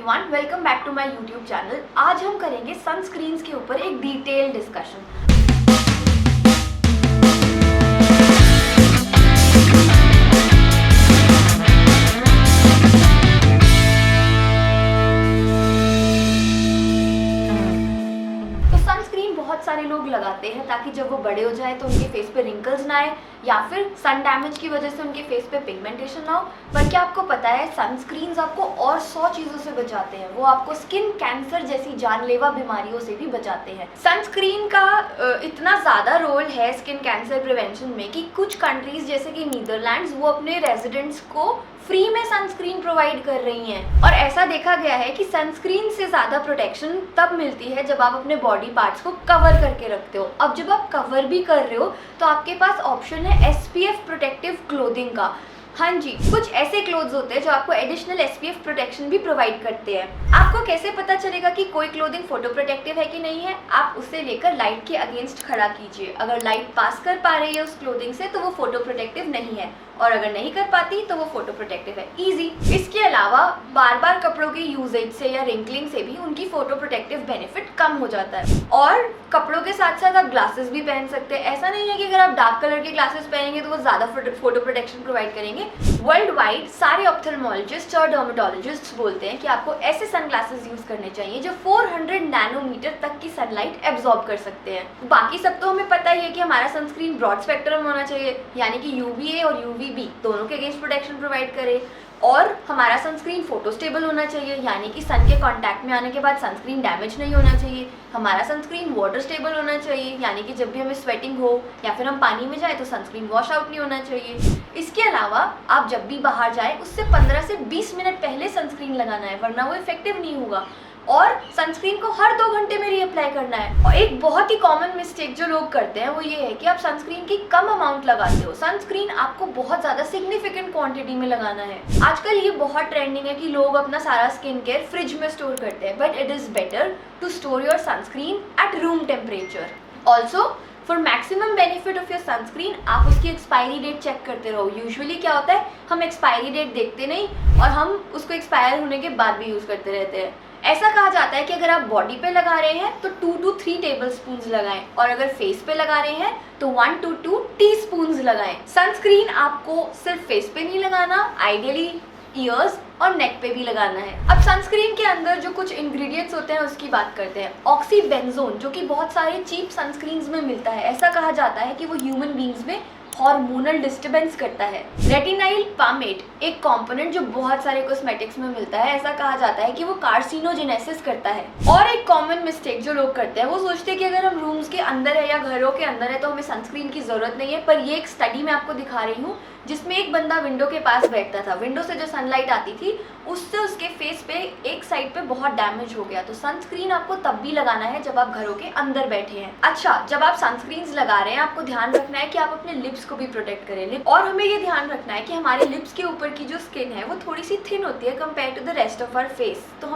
Everyone, welcome back to my YouTube channel. आज हम करेंगे सनस्क्रीन्स के ऊपर एक डिटेल डिस्कशन। बहुत सारे लोग लगाते हैं ताकि जब वो बड़े हो जाए तो उनके फेस पे रिंकल्स ना आए या फिर सन डैमेज की वजह से उनके फेस पे पिगमेंटेशन ना हो। पर क्या आपको पता है सनस्क्रीन्स आपको और 100 चीज़ों से बचाते हैं। वो आपको स्किन कैंसर जैसी जानलेवा बीमारियों से भी बचाते हैं। सनस्क्रीन का इतना ज़्यादा रोल है स्किन कैंसर प्रिवेंशन में कि कुछ कंट्रीज जैसे कि नीदरलैंड्स वो अपने रेजिडेंट्स को फ्री में सनस्क्रीन प्रोवाइड कर रही हैं। और ऐसा देखा गया है कि सनस्क्रीन से ज़्यादा प्रोटेक्शन तब मिलती है जब आप अपने बॉडी पार्ट्स को कवर करके रखते हो। अब जब आप कवर भी कर रहे हो तो आपके पास ऑप्शन है SPF प्रोटेक्टिव क्लोथिंग का। हाँ जी, कुछ ऐसे क्लोथ्स होते हैं जो आपको एडिशनल SPF प्रोटेक्शन भी प्रोवाइड करते हैं। आपको कैसे पता चलेगा कि कोई क्लोथिंग फोटो प्रोटेक्टिव है कि नहीं है? आप उसे लेकर लाइट के अगेंस्ट खड़ा कीजिए। अगर लाइट पास कर पा रही है उस क्लोथिंग से तो वो फोटो प्रोटेक्टिव नहीं है, और अगर नहीं कर पाती तो वो फोटो प्रोटेक्टिव है। इजी। इसके अलावा बार बार कपड़ों के यूजेज से या रिंकलिंग से भी उनकी फोटो प्रोटेक्टिव बेनिफिट कम हो जाता है। और कपड़ों के साथ साथ आप ग्लासेस भी पहन सकते हैं। ऐसा नहीं है कि अगर आप डार्क कलर के ग्लासेस पहनेंगे तो वो ज़्यादा फोटो प्रोटेक्शन प्रोवाइड करेंगे। वर्ल्ड वाइड सारे ऑप्थेल्मोलॉजिस्ट और डर्मेटोलॉजिस्ट बोलते हैं कि आपको ऐसे सनग्लासेस यूज करने चाहिए जो 400 नैनोमीटर तक की सनलाइट एब्जॉर्ब कर सकते हैं। बाकी सब तो हमें पता ही है कि हमारा सनस्क्रीन ब्रॉड स्पेक्ट्रम होना चाहिए, यानी कि UVA और UVB दोनों के अगेंस्ट प्रोटेक्शन प्रोवाइड करे। और हमारा सनस्क्रीन फोटो स्टेबल होना चाहिए, यानी कि सन के कांटेक्ट में आने के बाद सनस्क्रीन डैमेज नहीं होना चाहिए। हमारा सनस्क्रीन वाटर स्टेबल होना चाहिए, यानी कि जब भी हमें स्वेटिंग हो या फिर हम पानी में जाए तो सनस्क्रीन वॉश आउट नहीं होना चाहिए। इसके अलावा आप जब भी बाहर जाए उससे 15 से 20 मिनट पहले सनस्क्रीन लगाना है, वरना वो इफेक्टिव नहीं होगा। और सनस्क्रीन को हर 2 घंटे में रीअप्लाई करना है। और एक बहुत ही कॉमन मिस्टेक जो लोग करते हैं वो ये है कि आप सनस्क्रीन की कम अमाउंट लगाते हो। सनस्क्रीन आपको बहुत ज़्यादा सिग्निफिकेंट क्वांटिटी में लगाना है। आजकल ये बहुत ट्रेंडिंग है कि लोग अपना सारा स्किन केयर फ्रिज में स्टोर करते हैं, but it is better to store your sunscreen at room temperature. Also for maximum benefit of your sunscreen आप उसकी एक्सपायरी डेट चेक करते रहो। यूजुअली क्या होता है, हम एक्सपायरी डेट देखते नहीं और हम उसको एक्सपायर होने के बाद भी यूज़ करते रहते हैं। ऐसा कहा जाता है कि अगर आप बॉडी पे लगा रहे हैं तो 2 to 3 टेबलस्पून्स लगाएं, और अगर फेस पे लगा रहे हैं तो 1 to 2 टीस्पून्स लगाएं। सनस्क्रीन आपको सिर्फ फेस पे नहीं लगाना, आइडियली ईयर्स और नेक पे भी लगाना है। अब सनस्क्रीन के अंदर जो कुछ इंग्रेडिएंट्स होते हैं उसकी बात करते हैं। ऑक्सीबेंजोन, जो कि बहुत सारे चीप सनस्क्रीन्स में मिलता है, ऐसा कहा जाता है कि वो ह्यूमन बींग्स में हार्मोनल डिस्टर्बेंस करता है। रेटिनाइल पामेट, एक कंपोनेंट जो बहुत सारे कॉस्मेटिक्स में मिलता है, ऐसा कहा जाता है कि वो कार्सिनोजेनेसिस करता है। और एक कॉमन मिस्टेक जो लोग करते हैं वो सोचते हैं कि अगर हम रूम्स के अंदर है या घरों के अंदर है तो हमें सनस्क्रीन की जरूरत नहीं है। पर ये एक स्टडी मैं आपको दिखा रही हूँ जिसमें एक बंदा विंडो के पास बैठता था। विंडो से जो सनलाइट आती थी उससे उसके फेस पे एक साइड पे बहुत डैमेज हो गया। तो सनस्क्रीन आपको तब भी लगाना है जब आप घरों के अंदर बैठे हैं। अच्छा, जब आप सनस्क्रीन लगा रहे हैं आपको ध्यान रखना है कि आप अपने लिप्स को भी प्रोटेक्ट करें। और हमें ये ध्यान रखना है कि हमारे लिप्स के ऊपर की जो स्किन है वो थोड़ी सी थिन होती है compare to the rest of our face. तो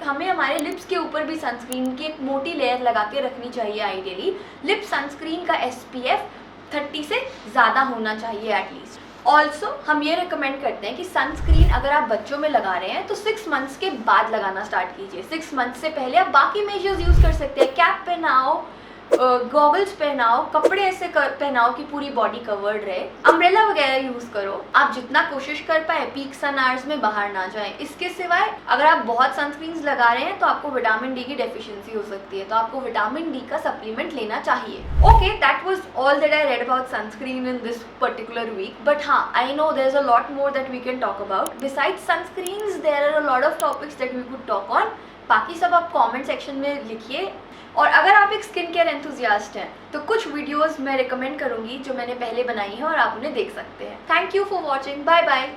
हमें हमारे लिप्स के ऊपर भी सनस्क्रीन की एक मोटी लेयर लगा के रखनी चाहिए। आइडियली लिप सनस्क्रीन का SPF 30 से ज़्यादा होना चाहिए एटलीस्ट। ऑल्सो हम ये रिकमेंड करते हैं कि सनस्क्रीन अगर आप बच्चों में लगा रहे हैं तो 6 मंथ्स के बाद लगाना स्टार्ट कीजिए। 6 मंथ्स से पहले आप बाकी मेजर्स यूज़ कर सकते हैं। कैप पहनाओ, गॉगल्स पहनाओ, कपड़े ऐसे पहनाओ कि पूरी बॉडी कवर्ड रहे, अम्ब्रेला वगैरह यूज़ करो। आप जितना कोशिश कर पाए पीक सन आवर्स में बाहर ना जाएं। इसके सिवाय अगर आप बहुत सनस्क्रीन्स लगा रहे हैं तो आपको विटामिन D की डेफिशिएंसी हो सकती है, तो आपको विटामिन D का सप्लीमेंट लेना चाहिए। Okay, that was all that I read about sunscreen in this particular week, but हाँ, I know there is a lot more that we can talk about. Besides sunscreens there are a lot of topics that we could talk on. बाकी सब आप comment section में लिखिए। और अगर आप एक स्किन केयर एंथुजियास्ट हैं तो कुछ वीडियोस मैं रिकमेंड करूंगी जो मैंने पहले बनाई हैं और आप उन्हें देख सकते हैं। Thank you for watching. Bye bye.